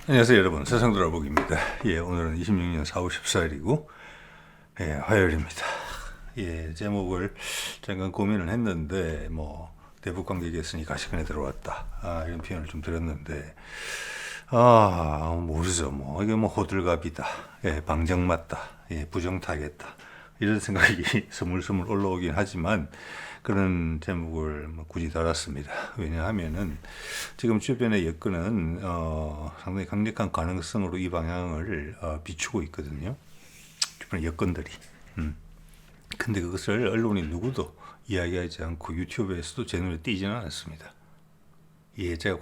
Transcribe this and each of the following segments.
안녕하세요 여러분, 세상돌아보기입니다. 오늘은 26년 4월 14일이고 화요일입니다. 제목을 잠깐 고민을 했는데 대북 관계 개선이 가시권에 들어왔다, 이런 표현을 좀 드렸는데 모르죠. 이게 호들갑이다, 방정맞다, 부정타겠다, 이런 생각이 스물스물 올라오긴 하지만 그런 제목을 굳이 달았습니다. 왜냐하면은 지금 주변의 여건은 상당히 강력한 가능성으로 이 방향을 비추고 있거든요. 주변의 여건들이. 근데 그것을 언론이 누구도 이야기하지 않고 유튜브에서도 제 눈에 띄지는 않았습니다. 제가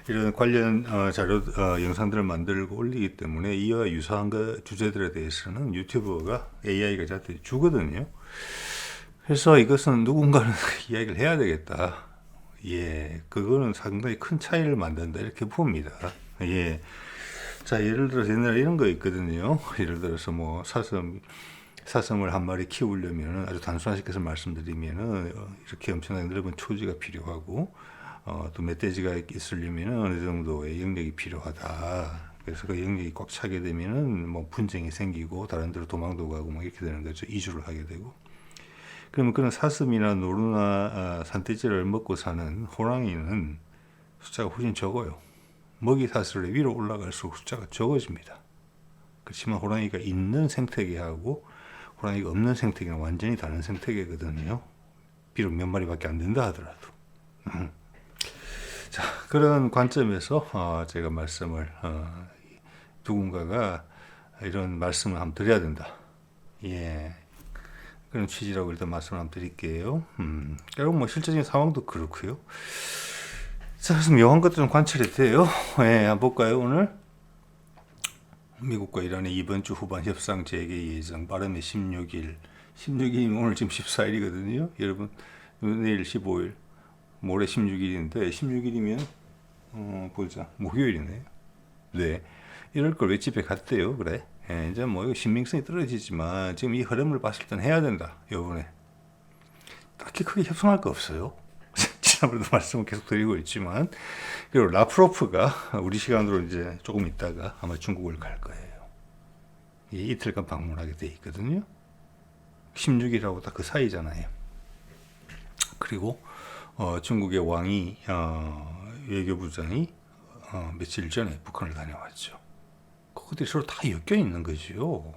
이런 관련 자료 영상들을 만들고 올리기 때문에 이와 유사한 주제들에 대해서는 유튜브가 AI가 저한테 주거든요. 그래서 이것은 누군가는 이야기를 해야 되겠다. 그거는 상당히 큰 차이를 만든다, 이렇게 봅니다. 자, 예를 들어서 옛날에 이런 거 있거든요. 예를 들어서 사슴을 한 마리 키우려면, 아주 단순화시켜서 말씀드리면은 이렇게 엄청나게 넓은 초지가 필요하고, 또 멧돼지가 있으려면 어느 정도의 영역이 필요하다. 그래서 그 영역이 꽉 차게 되면은 분쟁이 생기고 다른 데로 도망도 가고 이렇게 되는 거죠. 이주를 하게 되고. 그러면 그런 사슴이나 노루나 산돼지를 먹고 사는 호랑이는 숫자가 훨씬 적어요. 먹이 사슬에 위로 올라갈수록 숫자가 적어집니다. 그렇지만 호랑이가 있는 생태계하고 호랑이가 없는 생태계는 완전히 다른 생태계거든요. 비록 몇 마리밖에 안 된다 하더라도. 자, 그런 관점에서 제가 말씀을 누군가가 이런 말씀을 한번 드려야 된다. 그런 취지라고 일단 말씀을 한번 드릴게요. 그리고 실제적인 상황도 그렇고요. 자, 그래서 묘한 것도 좀 관찰이 돼요. 한번 볼까요, 오늘? 미국과 이란의 이번 주 후반 협상 재개 예정, 빠르면 16일. 16일이면 오늘 지금 14일이거든요. 여러분, 내일 15일, 모레 16일인데, 16일이면, 보자. 목요일이네요. 네. 이럴 걸 왜 집에 갔대요, 그래? 이제 이거 신빙성이 떨어지지만 지금 이 흐름을 봤을 땐 해야 된다, 요번에. 딱히 크게 협상할 거 없어요. 지난번에도 말씀을 계속 드리고 있지만. 그리고 라프로프가 우리 시간으로 이제 조금 있다가 아마 중국을 갈 거예요. 이틀간 방문하게 돼 있거든요. 16일하고 딱 그 사이잖아요. 그리고 중국의 왕이 외교부장이 며칠 전에 북한을 다녀왔죠. 그것들이 서로 다 엮여 있는 거죠.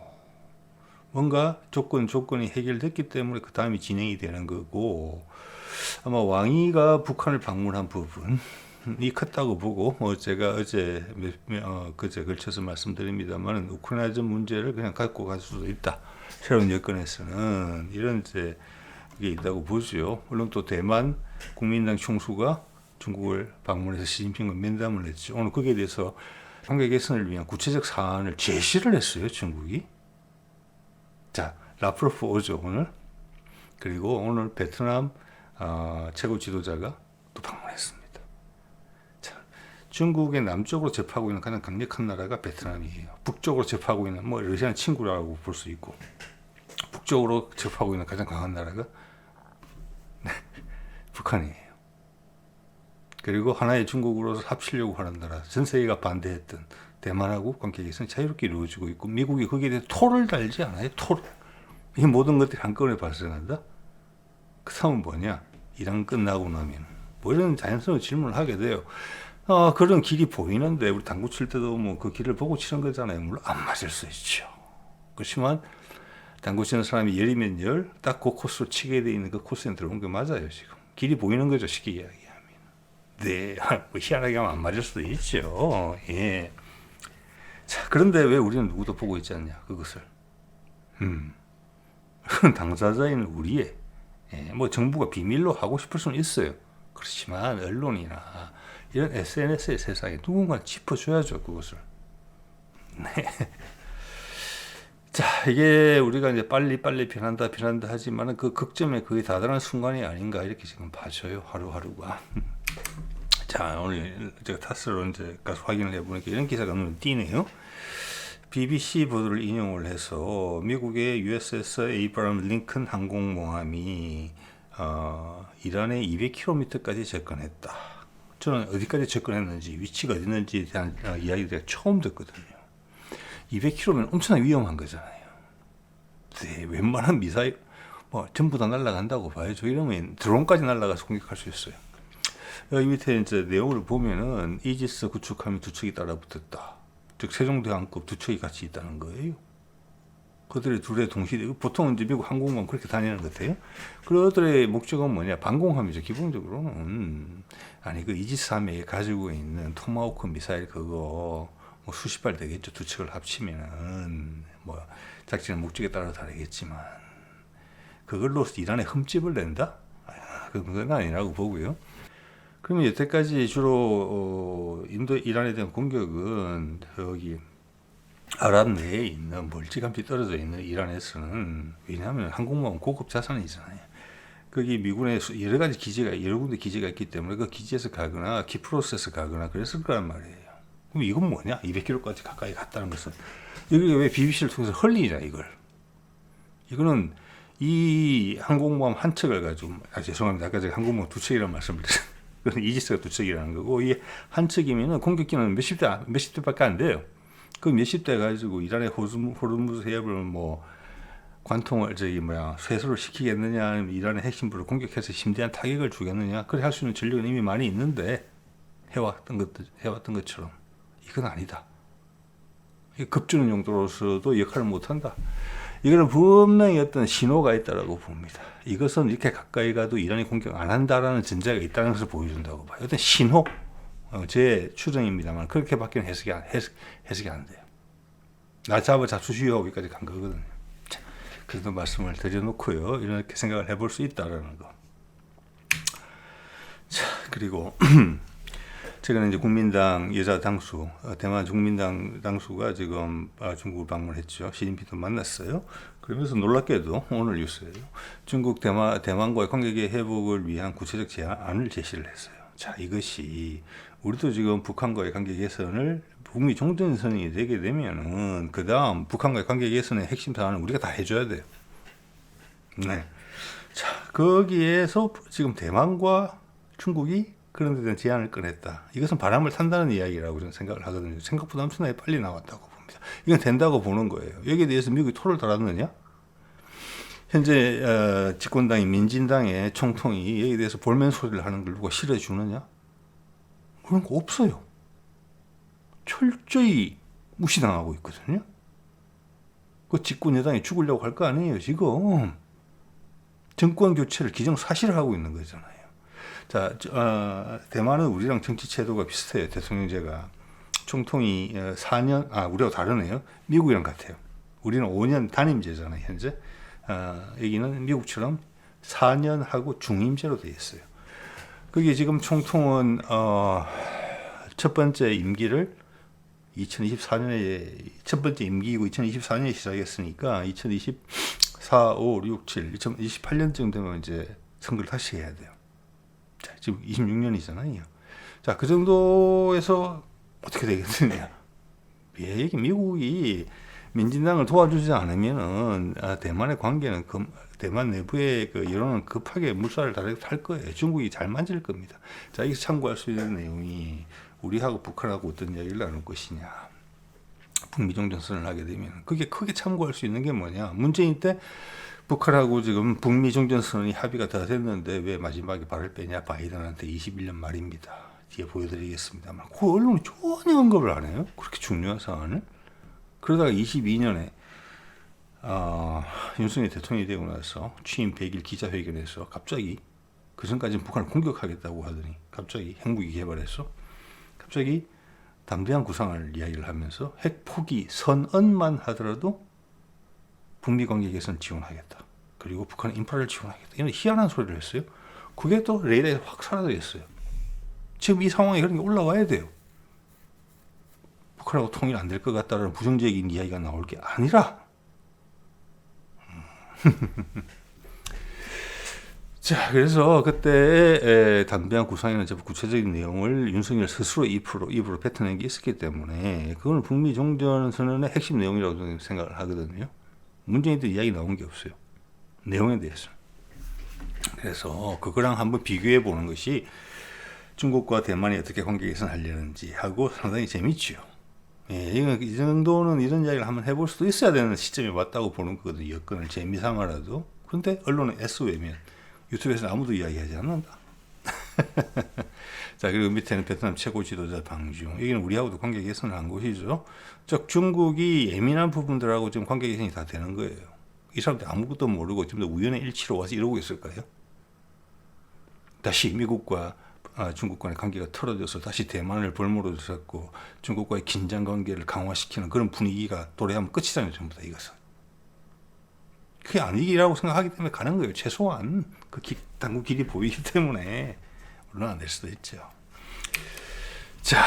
뭔가 조건이 해결됐기 때문에 그 다음이 진행이 되는 거고, 아마 왕이가 북한을 방문한 부분이 컸다고 보고, 제가 그제 걸쳐서 말씀드립니다만, 우크라이나전 문제를 그냥 갖고 갈 수도 있다. 새로운 여건에서는 이런 이제 게 있다고 보죠. 물론 또 대만 국민당 총수가 중국을 방문해서 시진핑과 면담을 했죠. 오늘 거기에 대해서 관계 개선을 위한 구체적 사안을 제시를 했어요, 중국이. 자, 라프로프 오죠, 오늘. 그리고 오늘 베트남 최고 지도자가 또 방문했습니다. 자, 중국의 남쪽으로 접하고 있는 가장 강력한 나라가 베트남이에요. 북쪽으로 접하고 있는, 러시아는 친구라고 볼 수 있고, 북쪽으로 접하고 있는 가장 강한 나라가 북한이에요. 그리고 하나의 중국으로 합치려고 하는 나라, 전 세계가 반대했던 대만하고 관계 개선이 자유롭게 이루어지고 있고, 미국이 거기에 대해 토를 달지 않아요. 토를. 이 모든 것들이 한꺼번에 발생한다. 그 다음은 뭐냐? 이란 끝나고 나면 이런 자연스러운 질문을 하게 돼요. 그런 길이 보이는데 우리 당구 칠 때도 그 길을 보고 치는 거잖아요. 물론 안 맞을 수 있죠. 그렇지만 당구 치는 사람이 열이면 열, 딱 그 코스로 치게 돼 있는 그 코스에 들어온 게 맞아요. 지금 길이 보이는 거죠, 쉽게 이야기하면. 네, 희한하게 하면 안 맞을 수도 있죠. 자, 그런데 왜 우리는 누구도 보고 있지 않냐, 그것을. 그건 당사자인 우리의, 정부가 비밀로 하고 싶을 수는 있어요. 그렇지만 언론이나 이런 SNS의 세상에 누군가 짚어줘야죠, 그것을. 네. 자, 이게 우리가 이제 빨리 변한다 하지만은 그 극점에 거의 다다른 순간이 아닌가, 이렇게 지금 봐져요, 하루하루가. 자, 오늘 제가 탔스로 이제 가서 확인을 해보니까 이런 기사가 눈에 띄네요. BBC 보도를 인용을 해서 미국의 USS 에이브람 링컨 항공모함이 이란의 200km까지 접근했다. 저는 어디까지 접근했는지, 위치가 어디 있는지에 대한 이야기를 처음 듣거든요. 200km면 엄청나게 위험한 거잖아요. 네, 웬만한 미사일 뭐 전부 다 날아간다고 봐야죠. 이러면 드론까지 날아가서 공격할 수 있어요. 여기 밑에 이제 내용을 보면은 이지스 구축함이 두 척이 따라붙었다. 즉 세종대왕급 두 척이 같이 있다는 거예요. 그들의 둘의 동시에 보통 이제 미국 항공모함 그렇게 다니는 것 같아요. 그들의 목적은 뭐냐? 방공함이죠. 기본적으로는 아니 그 이지스함에 가지고 있는 토마호크 미사일 그거 뭐 수십 발 되겠죠. 두 척을 합치면은 뭐 작전의 목적에 따라 다르겠지만 그걸로 이란에 흠집을 낸다? 그건 아니라고 보고요. 그러면 여태까지 주로 이란에 대한 공격은 여기 아랍 내에 있는 멀찌감치 떨어져 있는 이란에서는 왜냐하면 항공모함 고급 자산이잖아요. 거기 미군의 여러 가지 기지가 여러 군데 기지가 있기 때문에 그 기지에서 가거나 키프로스에서 가거나 그랬을 거란 말이에요. 그럼 이건 뭐냐? 200km까지 가까이 갔다는 것은 여기 왜 BBC를 통해서 흘리냐 이걸? 이거는 이 항공모함 한 척을 가지고 죄송합니다. 아까 제가 항공모함 두 척이라는 말씀을 드렸어요. 그건 이지스가 두 척이라는 거고 이 한 척이면은 공격기는 몇십 대밖에 안 돼요. 그 몇십 대 가지고 이란의 호르무즈 해협을 뭐 관통을 쇠소를 시키겠느냐, 아니면 이란의 핵심부를 공격해서 심대한 타격을 주겠느냐, 그래 할 수 있는 전력은 이미 많이 있는데 해왔던 것처럼 이건 아니다. 급주는 용도로서도 역할을 못한다. 이거는 분명히 어떤 신호가 있다라고 봅니다. 이것은 이렇게 가까이 가도 이란이 공격 안 한다라는 전제가 있다는 것을 보여준다고 봐요. 어떤 신호, 제 추정입니다만 그렇게밖에 해석이 안 돼요. 나 잡수시오 여기까지 간 거거든요. 그래도 말씀을 드려놓고요. 이렇게 생각을 해볼 수 있다라는 거. 자, 그리고 최근에 이제 국민당 여자 당수, 대만 국민당 당수가 지금 중국을 방문했죠. 시진핑도 만났어요. 그러면서 놀랍게도 오늘 뉴스예요. 중국 대만과의 관계 회복을 위한 구체적 제안을 제시를 했어요. 자, 이것이 우리도 지금 북한과의 관계 개선을 북미 종전선언이 되게 되면은 그 다음 북한과의 관계 개선의 핵심 사안은 우리가 다 해줘야 돼요. 네. 자, 거기에서 지금 대만과 중국이 그런 데 대한 제안을 꺼냈다. 이것은 바람을 탄다는 이야기라고 저는 생각을 하거든요. 생각보다 엄청나게 빨리 나왔다고 봅니다. 이건 된다고 보는 거예요. 여기에 대해서 미국이 토를 달았느냐? 현재 집권당인 민진당의 총통이 여기에 대해서 볼멘 소리를 하는 걸 누가 실어주느냐? 그런 거 없어요. 철저히 무시당하고 있거든요. 그 집권 여당이 죽으려고 할 거 아니에요. 지금 정권 교체를 기정사실하고 있는 거잖아요. 자, 대만은 우리랑 정치 제도가 비슷해요. 대통령제가 총통이 4년, 우리하고 다르네요. 미국이랑 같아요. 우리는 5년 단임제잖아요. 현재 여기는 미국처럼 4년 하고 중임제로 되어 있어요. 그게 지금 총통은 첫 번째 임기를 2024년에 첫 번째 임기이고 2024년에 시작했으니까 2024, 5, 6, 7, 2028년쯤 되면 이제 선거를 다시 해야 돼요. 자, 지금 26년이잖아요. 자, 그 정도에서 어떻게 되겠느냐? 왜 미국이 민진당을 도와주지 않으면은 대만의 관계는 대만 내부의 그 여론은 급하게 물살을 탈 거예요. 중국이 잘 만질 겁니다. 자, 여기서 참고할 수 있는 내용이 우리하고 북한하고 어떤 이야기를 나눌 것이냐. 북미 종전선언을 하게 되면 그게 크게 참고할 수 있는 게 뭐냐. 문재인 때 북한하고 지금 북미 종전선언이 합의가 다 됐는데 왜 마지막에 발을 빼냐. 바이든한테 21년 말입니다. 뒤에 보여드리겠습니다만 그 언론이 전혀 언급을 안 해요. 그렇게 중요한 사안을. 그러다가 22년에 윤석열 대통령이 되고 나서 취임 100일 기자회견에서 갑자기 그 전까지는 북한을 공격하겠다고 하더니 갑자기 핵무기 개발해서 갑자기 담대한 구상을 이야기를 하면서 핵 포기 선언만 하더라도 북미 관계 개선 지원하겠다. 그리고 북한 인프라를 지원하겠다. 이런 희한한 소리를 했어요. 그게 또 레이더에서 확 사라졌어요. 지금 이 상황에 그런 게 올라와야 돼요. 북한하고 통일 안 될 것 같다는 부정적인 이야기가 나올 게 아니라 자, 그래서 그때 담대한 구상이나 구체적인 내용을 윤석열 스스로 입으로 뱉어낸 게 있었기 때문에 그건 북미 종전선언의 핵심 내용이라고 생각을 하거든요. 문재인도 이야기 나온 게 없어요. 내용에 대해서. 그래서 그거랑 한번 비교해 보는 것이 중국과 대만이 어떻게 관계 개선하려는지 하고 상당히 재밌죠. 예, 이 정도는 이런 이야기를 한번 해볼 수도 있어야 되는 시점이 왔다고 보는 거거든요. 여건을 재미삼아라도. 근데 언론은 SO면 유튜브에서 아무도 이야기하지 않는다. 자, 그리고 밑에는 베트남 최고 지도자 방중. 여기는 우리하고도 관계 개선을 한 곳이죠. 즉 중국이 예민한 부분들하고 지금 관계 개선이 다 되는 거예요. 이 사람들 아무것도 모르고 지금 우연의 일치로 와서 이러고 있을까요? 다시 미국과 중국 간의 관계가 틀어져서 다시 대만을 볼모로 잡고 중국과의 긴장 관계를 강화시키는 그런 분위기가 도래하면 끝이잖아요. 전부 다 이것은. 그게 아니라고 생각하기 때문에 가는 거예요. 최소한 그 당구 길이 보이기 때문에 물론 안 될 수도 있죠. 자,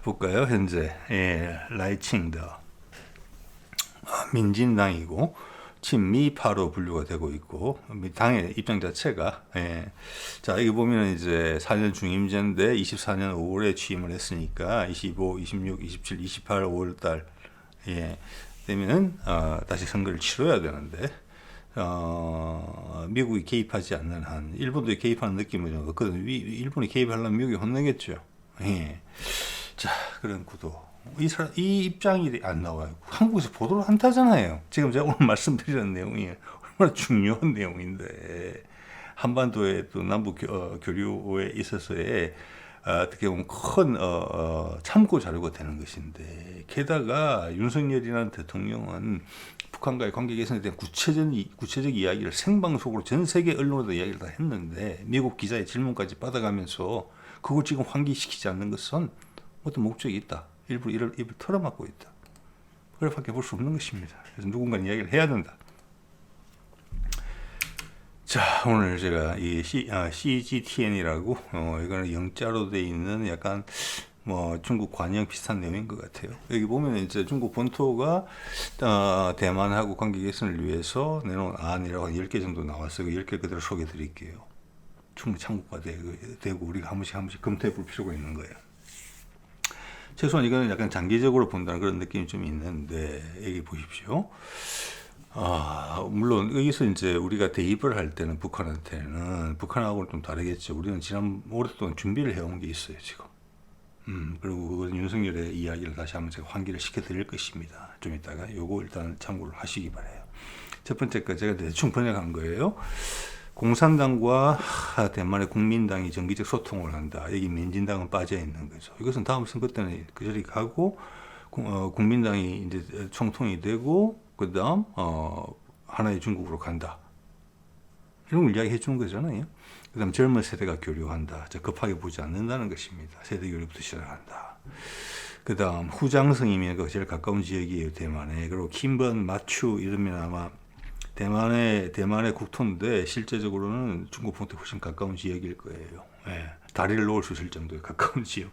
볼까요? 현재 라이칭더 민진당이고 친미파로 분류가 되고 있고 당의 입장 자체가 자, 여기 보면 이제 4년 중임제인데 24년 5월에 취임을 했으니까 25, 26, 27, 28, 5월달 되면은 다시 선거를 치러야 되는데 미국이 개입하지 않는 한 일본도 개입하는 느낌은 없거든요. 일본이 개입하려면 미국이 혼내겠죠. 자, 그런 구도. 이 입장이 안 나와요. 한국에서 보도를 한다잖아요. 지금 제가 오늘 말씀드리는 내용이 얼마나 중요한 내용인데 한반도의 또 남북 교류에 있어서의 어떻게 보면 큰 참고 자료가 되는 것인데 게다가 윤석열이라는 대통령은 북한과의 관계 개선에 대한 구체적 이야기를 생방송으로 전 세계 언론에도 이야기를 다 했는데 미국 기자의 질문까지 받아가면서 그걸 지금 환기시키지 않는 것은 어떤 목적이 있다. 일부러 입을 털어막고 있다. 그렇게밖에 볼 수 없는 것입니다. 그래서 누군가는 이야기를 해야 된다. 자, 오늘 제가 이 CGTN이라고 이거는 영자로 돼 있는 약간 중국 관영 비슷한 내용인 것 같아요. 여기 보면 이제 중국 본토가 대만하고 관계 개선을 위해서 내놓은 안이라고 한 10개 정도 나왔어요. 그 10개 그대로 소개해 드릴게요. 충분히 참고가 되고 우리가 한 번씩 검토해 볼 필요가 있는 거예요. 최소한 이거는 약간 장기적으로 본다는 그런 느낌이 좀 있는데 여기 보십시오. 물론 여기서 이제 우리가 대입을 할 때는 북한하고는 좀 다르겠죠. 우리는 오랫동안 준비를 해온 게 있어요, 지금. 그리고 그건 윤석열의 이야기를 다시 한번 제가 환기를 시켜드릴 것입니다. 좀 이따가 요거 일단 참고를 하시기 바라요. 첫 번째 거 제가 대충 번역한 거예요. 공산당과 대만의 국민당이 정기적 소통을 한다. 여기 민진당은 빠져 있는 거죠. 이것은 다음 선거 때는 그 자리 가고 국민당이 이제 총통이 되고 그다음 하나의 중국으로 간다. 이런 걸 이야기해 주는 거잖아요. 그다음 젊은 세대가 교류한다. 급하게 보지 않는다는 것입니다. 세대 교류부터 시작한다. 그다음 후장성이면 그 제일 가까운 지역이에요, 대만에. 그리고 킴번, 마추 이러면 아마 대만의 국토인데 실제적으로는 중국 본토에 훨씬 가까운 지역일 거예요. 다리를 놓을 수 있을 정도의 가까운 지역.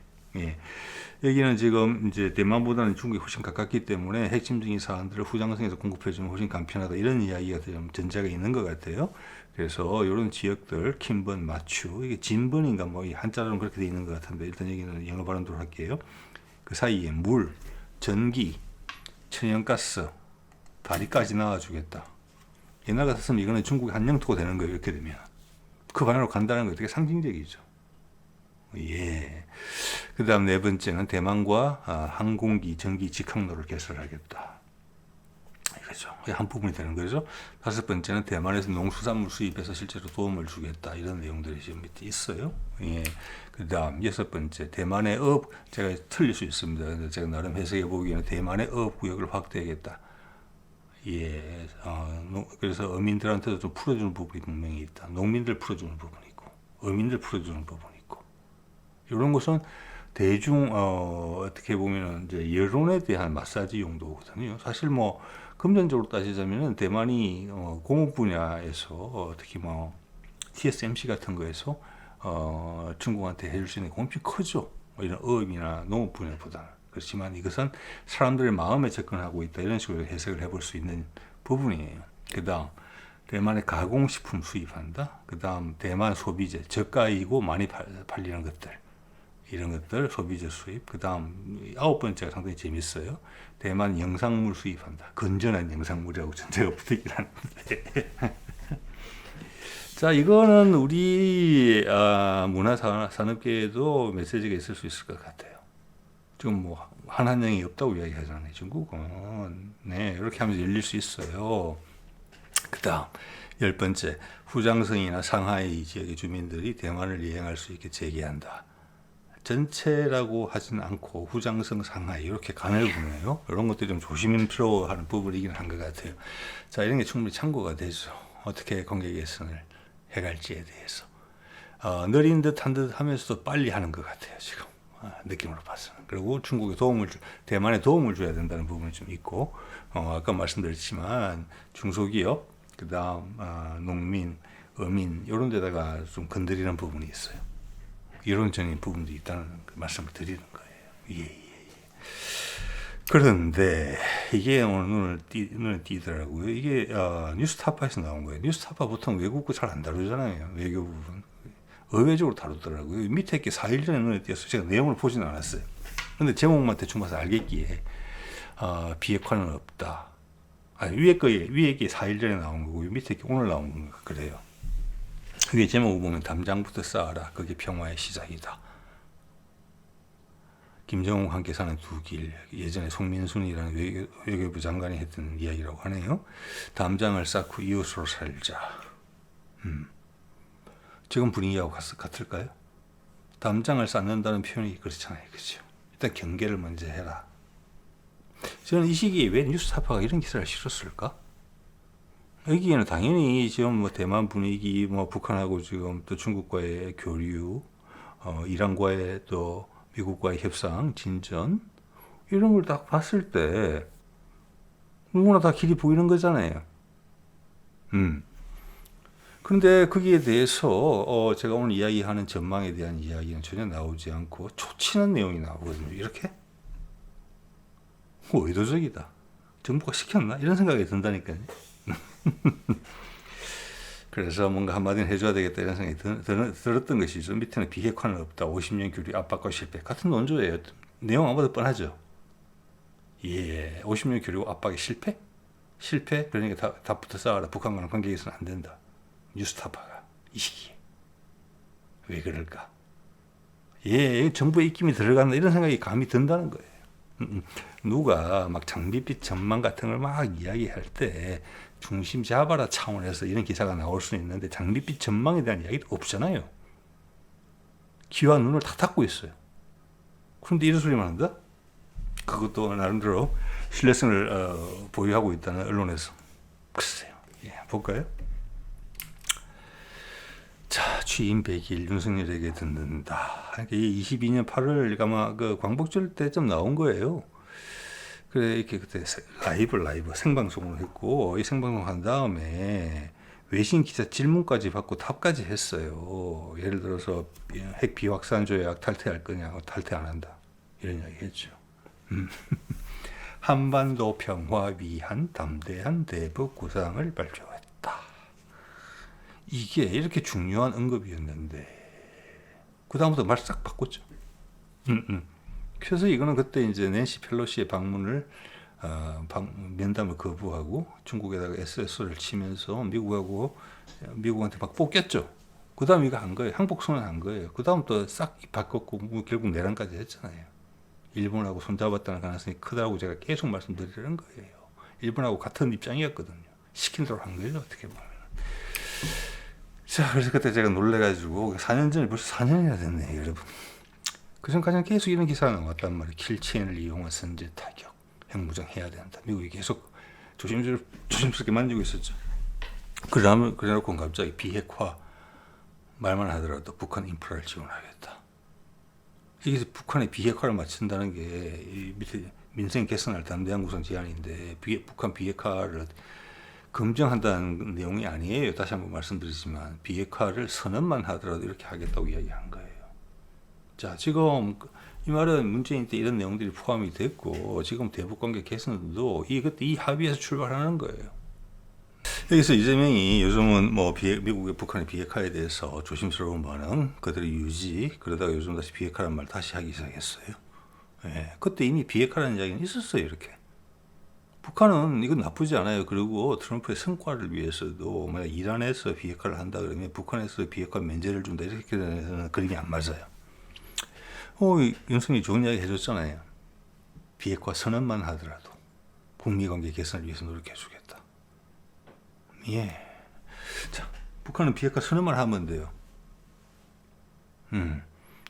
여기는 지금 이제 대만보다는 중국이 훨씬 가깝기 때문에 핵심적인 사안들을 후장성에서 공급해주면 훨씬 간편하다. 이런 이야기가 좀 전제가 있는 것 같아요. 그래서 이런 지역들, 킴번, 마추, 이게 진번인가 이 한자로는 그렇게 돼 있는 것 같은데 일단 여기는 영어 발음으로 할게요. 그 사이에 물, 전기, 천연가스, 다리까지 나와주겠다. 옛날 같았으면 이거는 중국의 한 영토가 되는 거예요. 이렇게 되면. 그 방향으로 간다는 거 되게 상징적이죠. 그 다음 네 번째는 대만과 항공기, 전기, 직항로를 개설하겠다. 이거죠. 한 부분이 되는 거죠. 다섯 번째는 대만에서 농수산물 수입해서 실제로 도움을 주겠다. 이런 내용들이 지금 밑에 있어요. 그 다음 여섯 번째, 대만의 제가 틀릴 수 있습니다. 제가 나름 해석해 보기에는 대만의 어업구역을 확대하겠다. 그래서 어민들한테도 좀 풀어주는 부분이 분명히 있다. 농민들 풀어주는 부분이 있고, 어민들 풀어주는 부분이 있고, 이런 것은 대중 어떻게 보면 이제 여론에 대한 마사지 용도거든요. 사실 금전적으로 따지자면은 대만이 공업 분야에서 특히 TSMC 같은 거에서 중국한테 해줄 수 있는 공업이 크죠. 이런 어업이나 농업 분야보다는. 그렇지만 이것은 사람들의 마음에 접근하고 있다. 이런 식으로 해석을 해볼 수 있는 부분이에요. 그 다음 대만의 가공식품 수입한다. 그 다음 대만 소비재, 저가이고 많이 팔리는 것들. 이런 것들 소비재 수입. 그 다음 아홉 번째가 상당히 재밌어요. 대만 영상물 수입한다. 건전한 영상물이라고 전제가 붙어있긴 하는데 자, 이거는 우리 문화산업계에도 메시지가 있을 수 있을 것 같아요. 지금 뭐 한한령이 없다고 이야기하잖아요. 중국은 네 이렇게 하면서 열릴 수 있어요. 그다음 10번째, 후장성이나 상하이 지역의 주민들이 대만을 이행할 수 있게 재개한다. 전체라고 하지는 않고 후장성, 상하이 이렇게 가늘구네요. 이런 것들이 좀 조심스러워하는 부분이긴 한 것 같아요. 자, 이런 게 충분히 참고가 되죠. 어떻게 관계 개선을 해갈지에 대해서 느린 듯한 듯 하면서도 빨리 하는 것 같아요. 지금 느낌으로 봐서는. 그리고 중국에 대만에 도움을 줘야 된다는 부분이 좀 있고 아까 말씀드렸지만 중소기업, 그다음 농민, 어민 이런 데다가 좀 건드리는 부분이 있어요. 이론적인 부분도 있다는 말씀을 드리는 거예요. 예. 그런데 이게 오늘 눈에 띄더라고요. 이게 뉴스타파에서 나온 거예요. 뉴스타파 보통 외국어 잘 안 다루잖아요. 외교 부분. 의외적으로 다루더라고요. 밑에 이렇게 4일 전에 눈에 띄어서 제가 내용을 보지는 않았어요. 근데 제목만 대충 봐서 알겠기에 비핵화는 없다. 위에 게 4일 전에 나온 거고 밑에 게 오늘 나온 건가 그래요. 위에 제목을 보면 담장부터 쌓아라. 그게 평화의 시작이다. 김정은과 함께 사는 두 길. 예전에 송민순이라는 외교부 장관이 했던 이야기라고 하네요. 담장을 쌓고 이웃으로 살자. 지금 분위기하고 같을까요? 담장을 쌓는다는 표현이 그렇잖아요. 그렇죠? 일단 경계를 먼저 해라. 저는 이 시기에 왜 뉴스타파가 이런 기사를 실었을까? 여기에는 당연히 지금 뭐 대만 분위기, 뭐 북한하고 지금 또 중국과의 교류, 이란과의 또 미국과의 협상, 진전 이런 걸 딱 봤을 때 누구나 다 길이 보이는 거잖아요. 그런데 거기에 대해서 제가 오늘 이야기하는 전망에 대한 이야기는 전혀 나오지 않고 초치는 내용이 나오거든요. 이렇게? 의도적이다. 정부가 시켰나? 이런 생각이 든다니까요. 그래서 뭔가 한마디는 해줘야 되겠다 이런 생각이 들었던 것이죠. 밑에는 비핵화는 없다. 50년 교류 압박과 실패. 같은 논조예요. 내용 안 봐도 뻔하죠. 예, 50년 교류 압박의 실패? 실패? 그러니까 다 붙어 싸워라. 북한과는 관계 개선 안 된다. 뉴스타파가 이 시기에. 왜 그럴까? 예, 정부의 입김이 들어간다 이런 생각이 감이 든다는 거예요. 누가 막 장밋빛 전망 같은 걸 막 이야기할 때 중심 잡아라 차원에서 이런 기사가 나올 수 있는데 장밋빛 전망에 대한 이야기도 없잖아요. 귀와 눈을 다 닫고 있어요. 그런데 이런 소리만 한다? 그것도 나름대로 신뢰성을 보유하고 있다는 언론에서. 글쎄요. 예, 볼까요? 자, 취임 100일 윤석열에게 듣는다. 이게 22년 8월 아마 그 광복절 때쯤 나온 거예요. 그래 이렇게 그때 라이브 생방송을 했고 이 생방송 한 다음에 외신 기자 질문까지 받고 답까지 했어요. 예를 들어서 핵 비확산 조약 탈퇴할 거냐고 탈퇴 안 한다 이런 이야기 했죠. 한반도 평화 위한 담대한 대북 구상을 발표했다. 이게 이렇게 중요한 언급이었는데 그 다음부터 말 싹 바꿨죠. 그래서 이거는 그때 이제 낸시 펠로시의 방문을 면담을 거부하고 중국에다가 SS를 치면서 미국한테 막 뽀겼죠. 그 다음 이거 한 거예요. 항복선언 한 거예요. 그 다음 또 싹 바꿨고 뭐 결국 내란까지 했잖아요. 일본하고 손잡았다는 가능성이 크다고 제가 계속 말씀드리는 거예요. 일본하고 같은 입장이었거든요. 시킨 대로 한 거예요. 어떻게 보면. 자, 그래서 그때 제가 놀래가지고 4년 전에 벌써 4년이나 됐네요, 여러분. 그 전까지는 계속 이런 기사가 나왔단 말이에요. 킬체인을 이용한 선제 타격, 핵무장 해야 된다. 미국이 계속 조심스럽게 만지고 있었죠. 그래놓고 갑자기 비핵화 말만 하더라도 북한 인프라를 지원하겠다. 이게 북한의 비핵화를 맞춘다는 게 밑에 민생 개선할 담대한 구성 제안인데 북한 비핵화를 검증한다는 내용이 아니에요. 다시 한번 말씀드리지만 비핵화를 선언만 하더라도 이렇게 하겠다고 이야기한 거예요. 자, 지금 이 말은 문재인 때 이런 내용들이 포함이 됐고 지금 대북관계 개선도 이 합의에서 출발하는 거예요. 여기서 이재명이 요즘은 뭐 미국의 북한의 비핵화에 대해서 조심스러운 반응, 그들의 유지, 그러다가 요즘 다시 비핵화라는 말 다시 하기 시작했어요. 예, 그때 이미 비핵화라는 이야기는 있었어요. 이렇게 북한은 이건 나쁘지 않아요. 그리고 트럼프의 성과를 위해서도 만약 이란에서 비핵화를 한다 그러면 북한에서 비핵화 면제를 준다 이렇게 되면 그런 게 안 맞아요. 윤석열이 좋은 이야기 해줬잖아요. 비핵화 선언만 하더라도 북미 관계 개선을 위해서 노력해주겠다. 예. 자, 북한은 비핵화 선언만 하면 돼요.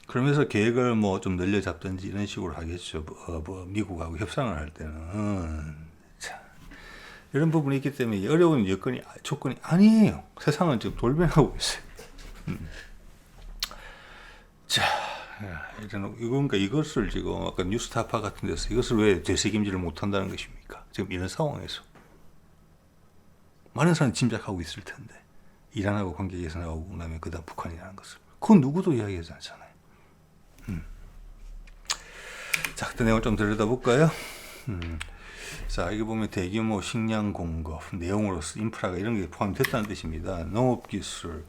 그러면서 계획을 뭐 좀 늘려잡든지 이런 식으로 하겠죠. 미국하고 협상을 할 때는. 자, 이런 부분이 있기 때문에 어려운 조건이 아니에요. 세상은 지금 돌변하고 있어요. 자, 그러니까 이것을 지금 아까 뉴스타파 같은 데서 이것을 왜 되새김질을 못한다는 것입니까? 지금 이런 상황에서 많은 사람이 짐작하고 있을 텐데 이란하고 관계 개선하고 나면 그다음 북한이라는 것을 그건 누구도 이야기하지 않잖아요. 자, 그 내용을 좀 들여다볼까요? 자, 여기 보면 대규모 식량 공급 내용으로서 인프라가 이런 게 포함됐다는 뜻입니다. 농업기술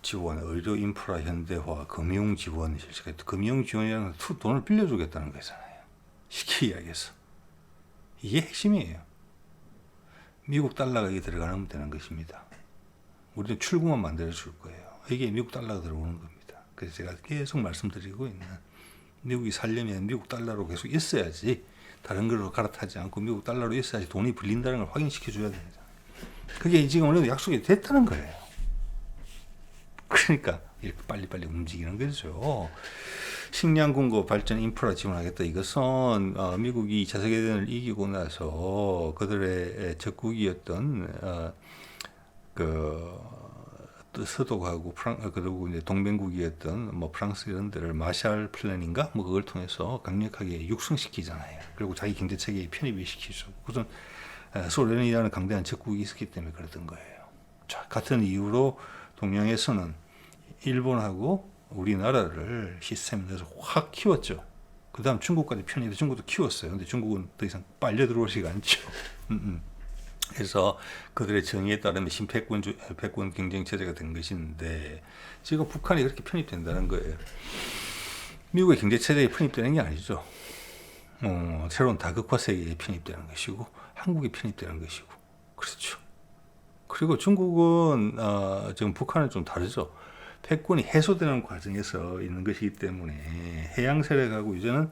지원, 의료 인프라 현대화, 금융 지원 실시가 금융 지원이라는 돈을 빌려주겠다는 거잖아요. 쉽게 이야기해서 이게 핵심이에요. 미국 달러가 여기 들어가면 되는 것입니다. 우리는 출구만 만들어 줄 거예요. 이게 미국 달러가 들어오는 겁니다. 그래서 제가 계속 말씀드리고 있는 미국이 살려면 미국 달러로 계속 있어야지 다른 걸로 갈아타지 않고 미국 달러로 있어야지 돈이 불린다는 걸 확인시켜 줘야 됩니다. 그게 지금 어느 약속이 됐다는 거예요. 그러니까 이렇게 빨리빨리 움직이는 거죠. 식량 공급 발전 인프라 지원하겠다. 이것은 미국이 2차 세계대전을 이기고 나서 그들의 적국이었던 서독하고 그리고 이제 동맹국이었던 뭐 프랑스 이런 데를 마샬 플랜인가 뭐 그걸 통해서 강력하게 육성시키잖아요. 그리고 자기 경제 체계에 편입을 시키죠. 우선 소련이라는 강대한 적국이 있었기 때문에 그랬던 거예요. 자, 같은 이유로 동양에서는 일본하고 우리나라를 시스템에 넣어서 확 키웠죠. 그 다음 중국까지 편입해서 중국도 키웠어요. 근데 중국은 더 이상 빨려 들어오지가 않죠. 그래서 그들의 정의에 따르면 신패권 경쟁 체제가 된 것인데 지금 북한이 그렇게 편입된다는 거예요. 미국의 경제 체제에 편입되는 게 아니죠. 새로운 다극화 세계에 편입되는 것이고 한국에 편입되는 것이고 그렇죠. 그리고 중국은 지금 북한은 좀 다르죠. 패권이 해소되는 과정에서 있는 것이기 때문에 해양 세력하고 이제는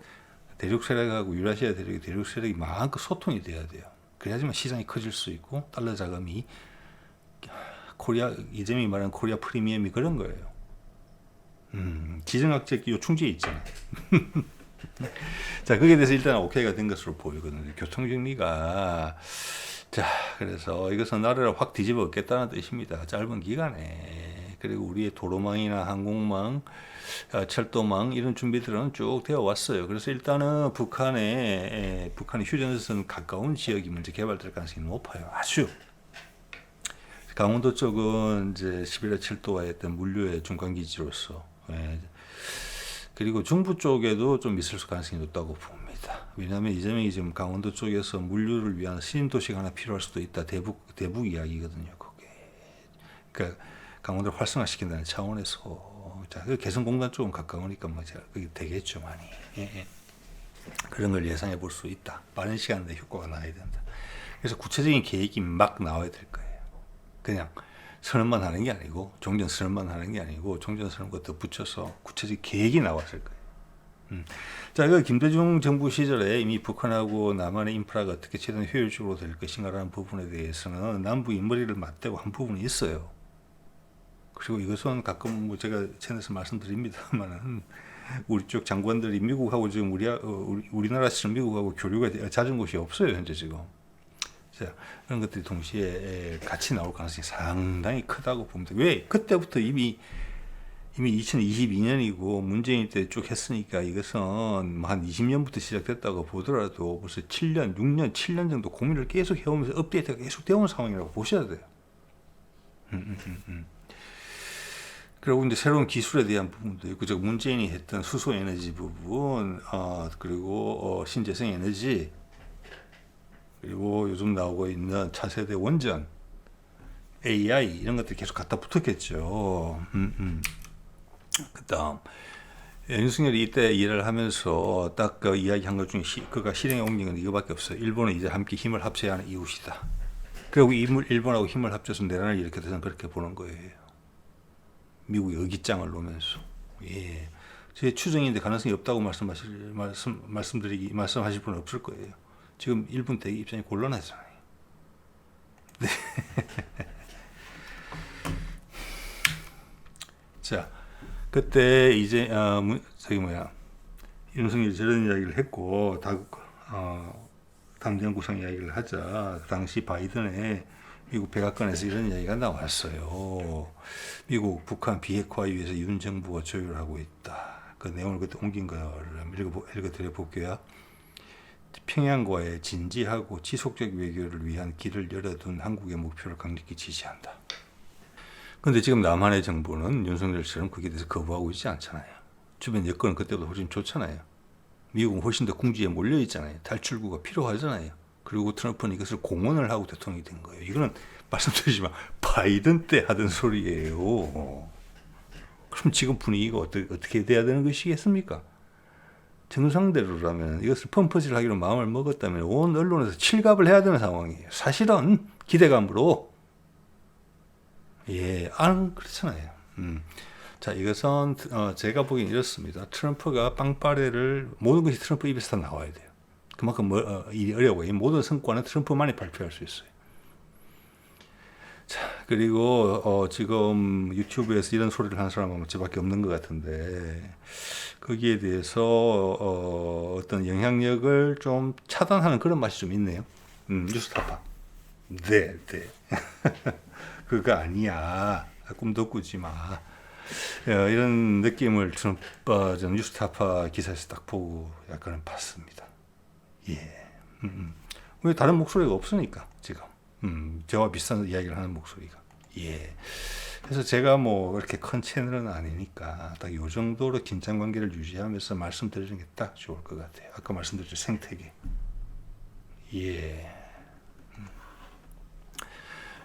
대륙 세력하고 유라시아 대륙의 대륙 세력이 마음껏 소통이 돼야 돼요. 그래야지만 시장이 커질 수 있고 달러 자금이 이재명이 말하는 코리아 프리미엄이 그런 거예요. 지정학적 요충지에 있잖아요. 자, 거기에 대해서 일단 오케이가 된 것으로 보이거든요. 교통정리가 자, 그래서 이것은 나라를 확 뒤집어 엎겠다는 뜻입니다. 짧은 기간에. 그리고 우리의 도로망이나 항공망, 철도망 이런 준비들은 쭉 되어 왔어요. 그래서 일단은 북한의 휴전선 가까운 지역이 먼저 개발될 가능성이 높아요. 아주. 강원도 쪽은 이제 11호 철도와 했던 물류의 중간기지로서 그리고 중부 쪽에도 좀 있을 가능성이 높다고 봅니다. 왜냐하면 이재명이 지금 강원도 쪽에서 물류를 위한 신도시가 하나 필요할 수도 있다. 대북 이야기거든요. 그게. 그러니까 강원도를 활성화시킨다는 차원에서 자, 그 개성공단 쪽은 가까우니까 뭐 그게 되겠죠 많이. 그런 걸 예상해 볼 수 있다. 빠른 시간 내에 효과가 나야 된다. 그래서 구체적인 계획이 막 나와야 될 거예요. 그냥 선언만 하는 게 아니고 종전 선언만 하는 게 아니고 종전 선언과 덧붙여서 구체적인 계획이 나왔을 거예요. 자, 그 김대중 정부 시절에 이미 북한하고 남한의 인프라가 어떻게 최대한 효율적으로 될 것인가라는 부분에 대해서는 남부 인머리를 맞대고 한 부분이 있어요. 그리고 이것은 가끔 뭐 제가 채널에서 말씀드립니다만은 우리 쪽 장관들이 미국하고 지금 우리나라처럼 미국하고 교류가 잦은 곳이 없어요 현재 지금. 자, 그런 것들이 동시에 같이 나올 가능성이 상당히 크다고 봅니다. 왜? 그때부터 이미 2022년이고 문재인 때 쭉 했으니까 이것은 한 20년부터 시작됐다고 보더라도 벌써 7년, 6년, 7년 정도 고민을 계속 해오면서 업데이트가 계속 되어온 상황이라고 보셔야 돼요. 그리고 이제 새로운 기술에 대한 부분도 있고, 저 문재인이 했던 수소 에너지 부분, 그리고 신재생 에너지, 그리고 요즘 나오고 있는 차세대 원전, AI 이런 것들이 계속 갖다 붙었겠죠. 그다음 윤석열이 이때 일을 하면서 딱 그 이야기한 것 중에 그가 실행에 옮긴 건 이거밖에 없어요. 일본은 이제 함께 힘을 합쳐야 하는 이웃이다. 그리고 일본하고 힘을 합쳐서 내란을 일으켜 저는 그렇게 보는 거예요. 미국이 의기장을 놓으면서. 예. 제 추정인데 가능성이 없다고 말씀하실 분은 없을 거예요. 지금 일본 대기 입장이 곤란하잖아요. 네. 자, 그때 이제 윤석열이 저런 이야기를 했고 담대한 구상 이야기를 하자. 그 당시 바이든의 미국 백악관에서 이런 이야기가 나왔어요. 미국 북한 비핵화에 위해서 윤 정부가 조율하고 있다. 그 내용을 그때 옮긴 거를 읽어드려 볼게요. 평양과의 진지하고 지속적 외교를 위한 길을 열어둔 한국의 목표를 강력히 지지한다. 그런데 지금 남한의 정부는 윤석열처럼 거기에 대해서 거부하고 있지 않잖아요. 주변 여건은 그때보다 훨씬 좋잖아요. 미국은 훨씬 더 궁지에 몰려 있잖아요. 탈출구가 필요하잖아요. 그리고 트럼프는 이것을 공언을 하고 대통령이 된 거예요. 이거는 말씀드리지만 바이든 때 하던 소리예요. 그럼 지금 분위기가 어떻게 돼야 되는 것이겠습니까? 정상대로라면 이것을 펌프질하기로 마음을 먹었다면 온 언론에서 칠갑을 해야 되는 상황이에요. 사실은 기대감으로. 예, 안 그렇잖아요. 자, 이것은 제가 보기엔 이렇습니다. 트럼프가 빵빠레를 모든 것이 트럼프 입에서 다 나와야 돼요. 그만큼 일이 어려워요. 이 모든 성과는 트럼프만이 발표할 수 있어요. 자, 그리고 지금 유튜브에서 이런 소리를 하는 사람은 저밖에 없는 것 같은데 거기에 대해서 어떤 영향력을 좀 차단하는 그런 맛이 좀 있네요. 뉴스타파. 네. 그거 아니야. 꿈도 꾸지 마. 이런 느낌을 저는 뉴스타파 기사에서 딱 보고 약간은 봤습니다. 예. 왜 다른 목소리가 없으니까 지금. 저와 비슷한 이야기를 하는 목소리가. 예. 그래서 제가 뭐 이렇게 큰 채널은 아니니까 딱 이 정도로 긴장 관계를 유지하면서 말씀드리는 게 딱 좋을 것 같아요. 아까 말씀드렸죠, 생태계. 예.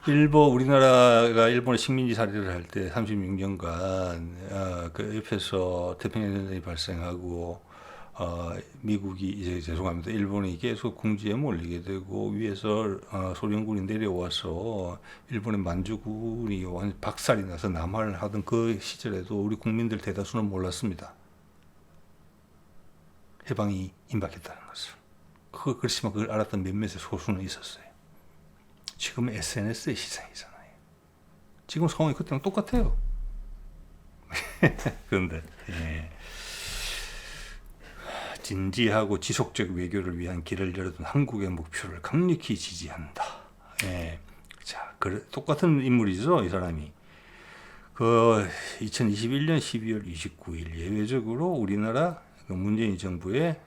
우리나라가 일본의 식민지 살이를 할 때 36년간 그 옆에서 태평양전쟁이 발생하고 미국이 이제 죄송합니다. 일본이 계속 궁지에 몰리게 되고 위에서 소련군이 내려와서 일본의 만주군이 완전 박살이 나서 남하를 하던 그 시절에도 우리 국민들 대다수는 몰랐습니다. 해방이 임박했다는 것을. 그렇지만 그걸 알았던 몇몇의 소수는 있었어요. 지금은 SNS의 시장이잖아요. 지금 상황이 그때랑 똑같아요. 그런데 진지하고 지속적 외교를 위한 길을 열어둔 한국의 목표를 강력히 지지한다. 자, 똑같은 인물이죠, 이 사람이. 2021년 12월 29일 예외적으로 우리나라 문재인 정부의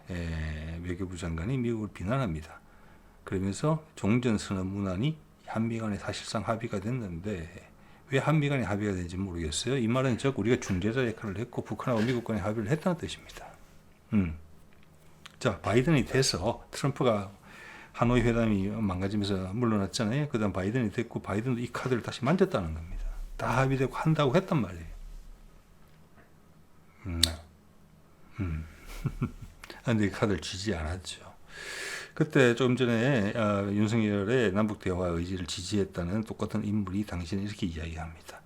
외교부 장관이 미국을 비난합니다. 그러면서 종전선언 문안이 한미 간에 사실상 합의가 됐는데 왜 한미 간에 합의가 된지 모르겠어요. 이 말은 즉 우리가 중재자 역할을 했고 북한하고 미국 간에 합의를 했다는 뜻입니다. 자, 바이든이 돼서 트럼프가 하노이 회담이 망가지면서 물러났잖아요. 그 다음 바이든이 됐고 바이든도 이 카드를 다시 만졌다는 겁니다. 다 합의되고 한다고 했단 말이에요. 근데 이 카드를 쥐지 않았죠. 그때 조금 전에 윤석열의 남북 대화 의지를 지지했다는 똑같은 인물이 당시는 이렇게 이야기합니다.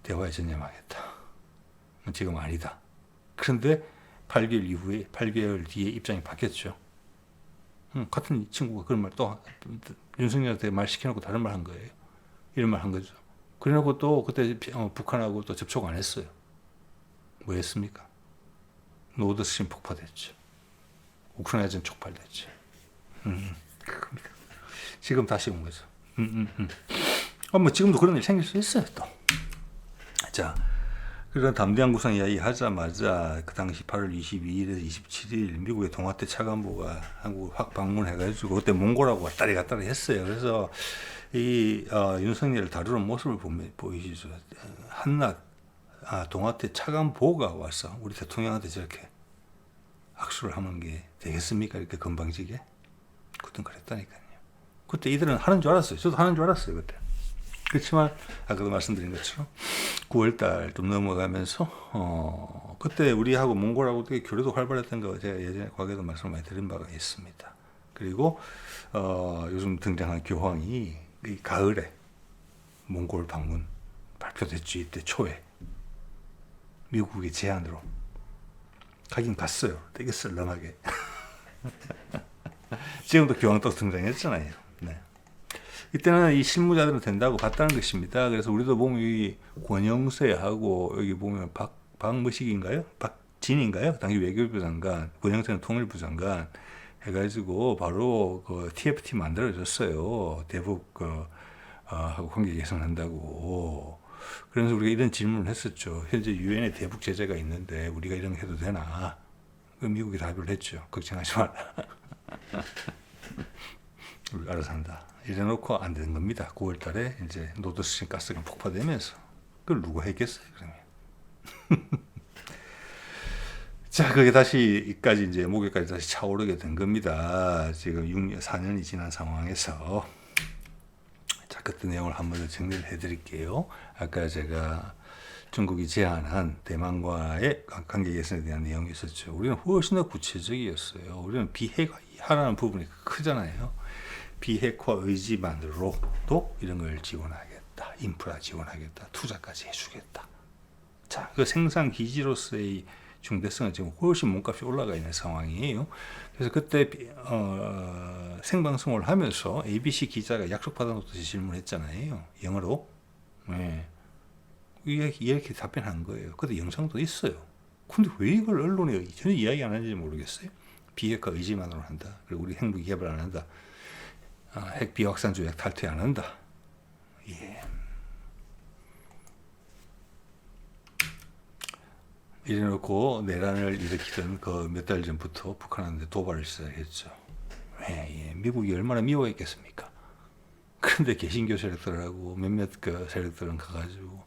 대화에 전념하겠다. 지금 아니다. 그런데 8개월 뒤에 입장이 바뀌었죠. 같은 친구가 그런 말 또 윤석열한테 말 시켜놓고 다른 말 한 거예요. 이런 말 한 거죠. 그래놓고 또 그때 북한하고 또 접촉 안 했어요. 뭐 했습니까? 노드스트림 폭파됐죠. 우크라이나전 촉발됐죠. 그겁니다. 지금 다시 온 거죠. 뭐 지금도 그런 일이 생길 수 있어요, 또. 자, 그런 담대한 구상 이야기 하자마자 그 당시 8월 22일에서 27일 미국의 동아태 차관보가 한국을 확 방문해가지고 그때 몽골하고 왔다리 갔다리 했어요. 그래서 이 윤석열을 다루는 모습을 보이시죠. 한낱 동아태 차관보가 와서 우리 대통령한테 저렇게 악수를 하는 게 되겠습니까? 이렇게 건방지게? 그땐 그랬다니까요. 그때 이들은 하는 줄 알았어요. 저도 하는 줄 알았어요, 그때. 그렇지만 아까도 말씀드린 것처럼 9월달 좀 넘어가면서 그때 우리하고 몽골하고 되게 교류도 활발했던 거 제가 예전에 과거에도 말씀을 많이 드린 바가 있습니다. 그리고 요즘 등장한 교황이 이 가을에 몽골 방문 발표됐죠. 이때 초에 미국의 제안으로 가긴 갔어요. 되게 썰렁하게. 지금도 교황 또 등장했잖아요. 네. 이때는 이 실무자들은 된다고 봤다는 것입니다. 그래서 우리도 보면 이 권영세하고 여기 보면 박무식인가요? 박진인가요? 당시 외교부 장관, 권영세는 통일부 장관 해가지고 바로 그 TFT 만들어졌어요. 대북 하고 관계 개선한다고. 그래서 우리가 이런 질문을 했었죠. 현재 유엔에 대북 제재가 있는데 우리가 이런 거 해도 되나? 미국이 답을 했죠. 걱정하지 마라. 우리 알아서 한다. 이래놓고 안 되는 겁니다. 9월 달에 이제 노드스트림 가스가 폭파되면서. 그걸 누가 했겠어요, 그러면. 자, 그게 다시까지 이제 목요일까지 다시 차오르게 된 겁니다. 지금 6년, 4년이 지난 상황에서. 자, 그때 내용을 한번 더 정리를 해드릴게요. 아까 제가 중국이 제안한 대만과의 관계 개선에 대한 내용이 있었죠. 우리는 훨씬 더 구체적이었어요. 우리는 비핵화라는 부분이 크잖아요. 비핵화 의지만으로도 이런 걸 지원하겠다. 인프라 지원하겠다. 투자까지 해주겠다. 자, 그 생산 기지로서의 중대성은 지금 훨씬 몸값이 올라가 있는 상황이에요. 그래서 그때 생방송을 하면서 ABC 기자가 약속받아 놓듯이 질문했잖아요. 영어로. 네. 이렇게 답변한 거예요. 근데 영상도 있어요. 근데 왜 이걸 언론에 전혀 이야기 안 하는지 모르겠어요. 비핵화 의지만으로 한다. 그리고 우리 핵무기 개발 안 한다. 핵 비확산 조약 탈퇴 안 한다. 예. 이래놓고 내란을 일으키던 그 몇 달 전부터 북한한테 도발을 시작했죠. 예. 미국이 얼마나 미워했겠습니까? 그런데 개신교 세력들하고 몇몇 그 세력들은 가가지고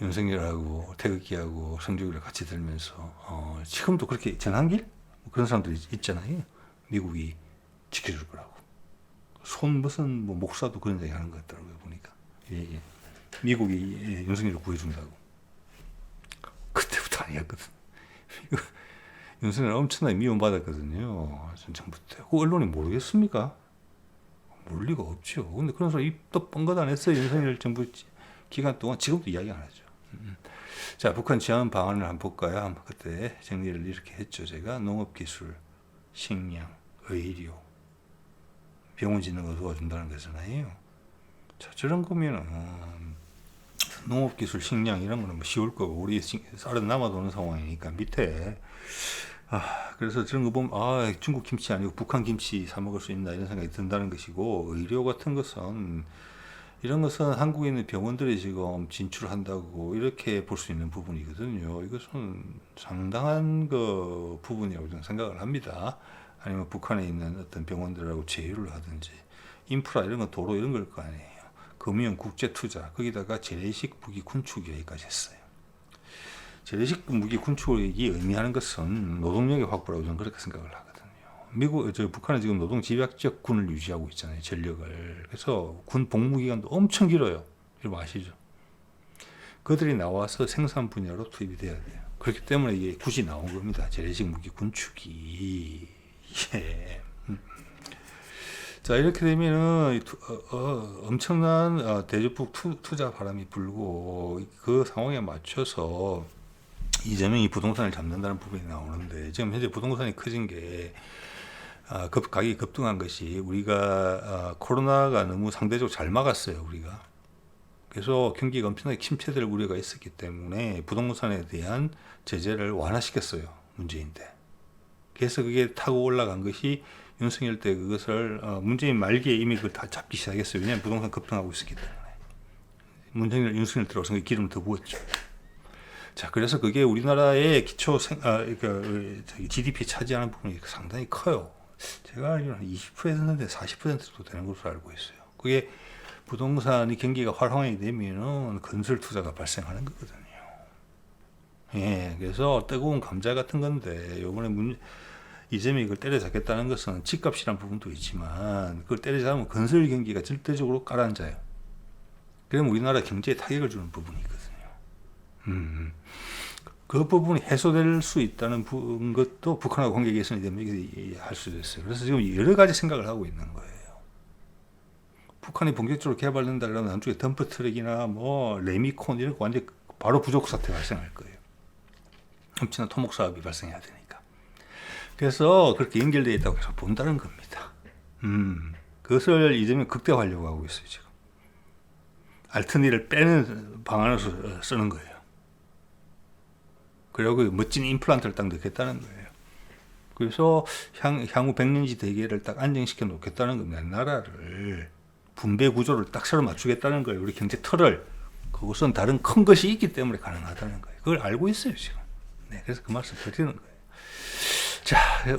윤석열하고 태극기하고 성주기를 같이 들면서 지금도 그렇게 전환길? 그런 사람들이 있잖아요. 미국이 지켜줄 거라고. 손 무슨 뭐 목사도 그런 얘기 하는 것 같더라고요. 보니까. 예. 미국이 윤석열을 구해준다고. 그때부터 아니었거든. 윤석열 엄청나게 미움받았거든요. 전부터. 그 언론이 모르겠습니까? 모를 리가 없죠. 근데 그런 소리 입도 뻥긋 안 했어요. 윤석열 정부 기간 동안. 지금도 이야기 안 하죠. 자, 북한 제안 방안을 한번 볼까요? 그때 정리를 이렇게 했죠. 제가 농업기술, 식량, 의료, 병원 짓는 거 도와준다는 거잖아요. 자, 저런 거면은 농업기술, 식량 이런 거는 뭐 쉬울 거고 우리 쌀은 남아도는 상황이니까 밑에 그래서 저런 거 보면 중국 김치 아니고 북한 김치 사 먹을 수 있나 이런 생각이 든다는 것이고 의료 같은 것은 이런 것은 한국에 있는 병원들이 지금 진출한다고 이렇게 볼 수 있는 부분이거든요. 이것은 상당한 그 부분이라고 저는 생각을 합니다. 아니면 북한에 있는 어떤 병원들하고 제휴를 하든지 인프라 이런 건 도로 이런 걸 거 아니에요. 금융, 국제 투자 거기다가 재래식 무기 군축 여기까지 했어요. 재래식 무기 군축이 의미하는 것은 노동력의 확보라고 저는 그렇게 생각을 하거든요. 북한은 지금 노동 집약적 군을 유지하고 있잖아요. 전력을. 그래서 군 복무 기간도 엄청 길어요. 여러분 아시죠? 그들이 나와서 생산 분야로 투입이 돼야 돼요. 그렇기 때문에 이게 굳이 나온 겁니다. 재래식 무기 군축이. 예. 자, 이렇게 되면은 엄청난 대북 투자 바람이 불고 그 상황에 맞춰서 이재명이 부동산을 잡는다는 부분이 나오는데 지금 현재 부동산이 커진 게 가격이 급등한 것이 우리가 코로나가 너무 상대적으로 잘 막았어요. 우리가. 그래서 경기가 엄청나게 침체될 우려가 있었기 때문에 부동산에 대한 제재를 완화시켰어요. 문재인 때. 그래서 그게 타고 올라간 것이 윤석열 때 그것을 문재인 말기에 이미 그걸 다 잡기 시작했어요. 왜냐하면 부동산 급등하고 있었기 때문에. 윤석열 들어와서 기름을 더 부었죠. 자, 그래서 그게 우리나라의 기초 GDP 차지하는 부분이 상당히 커요. 제가 알기로는 20%인데 40%도 되는 것으로 알고 있어요. 그게 부동산이 경기가 활황이 되면은 건설 투자가 발생하는 거거든요. 예, 그래서 뜨거운 감자 같은 건데 요번에 이재명이 그걸 때려잡겠다는 것은 집값이라는 부분도 있지만 그걸 때려잡으면 건설 경기가 절대적으로 가라앉아요. 그러면 우리나라 경제에 타격을 주는 부분이 있거든요. 그 부분이 해소될 수 있다는 것도 북한하고 관계 개선이 되면 할 수 있어요. 그래서 지금 여러 가지 생각을 하고 있는 거예요. 북한이 본격적으로 개발된다 그러면 남쪽에 덤프 트럭이나 뭐 레미콘 이런 거 완전 바로 부족 사태 발생할 거예요. 엄청난 토목 사업이 발생해야 되니까. 그래서 그렇게 연결되어 있다고 해서 본다는 겁니다. 그것을 이재명 극대화하려고 하고 있어요, 지금. 알트니를 빼는 방안을 쓰는 거예요. 그리고 멋진 임플란트를 딱 넣겠다는 거예요. 그래서 향후 100년지 대계를 딱 안정시켜 놓겠다는 겁니다. 나라를 분배 구조를 딱 새로 맞추겠다는 거예요. 우리 경제 틀을. 그것은 다른 큰 것이 있기 때문에 가능하다는 거예요. 그걸 알고 있어요, 지금. 네, 그래서 그 말씀 드리는 거예요. 자,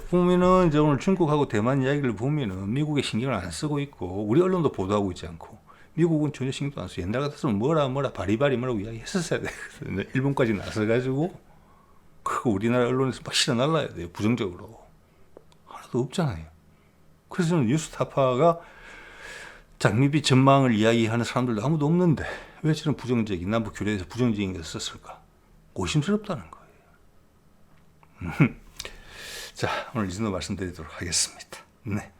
보면은 이제 오늘 중국하고 대만 이야기를 보면은 미국에 신경을 안 쓰고 있고 우리 언론도 보도하고 있지 않고 미국은 전혀 신경도 안 써. 옛날 같았으면 뭐라 바리바리 뭐라고 이야기했었어야 되거든요. 일본까지 나서가지고 그거 우리나라 언론에서 막 실어 날라야 돼요. 부정적으로. 하나도 없잖아요. 그래서 저는 뉴스타파가 장밋빛 전망을 이야기하는 사람들도 아무도 없는데 왜 저런 부정적인 남북 교류에서 부정적인 것을 썼을까? 고심스럽다는 거예요. 자, 오늘 이 정도 말씀드리도록 하겠습니다. 네.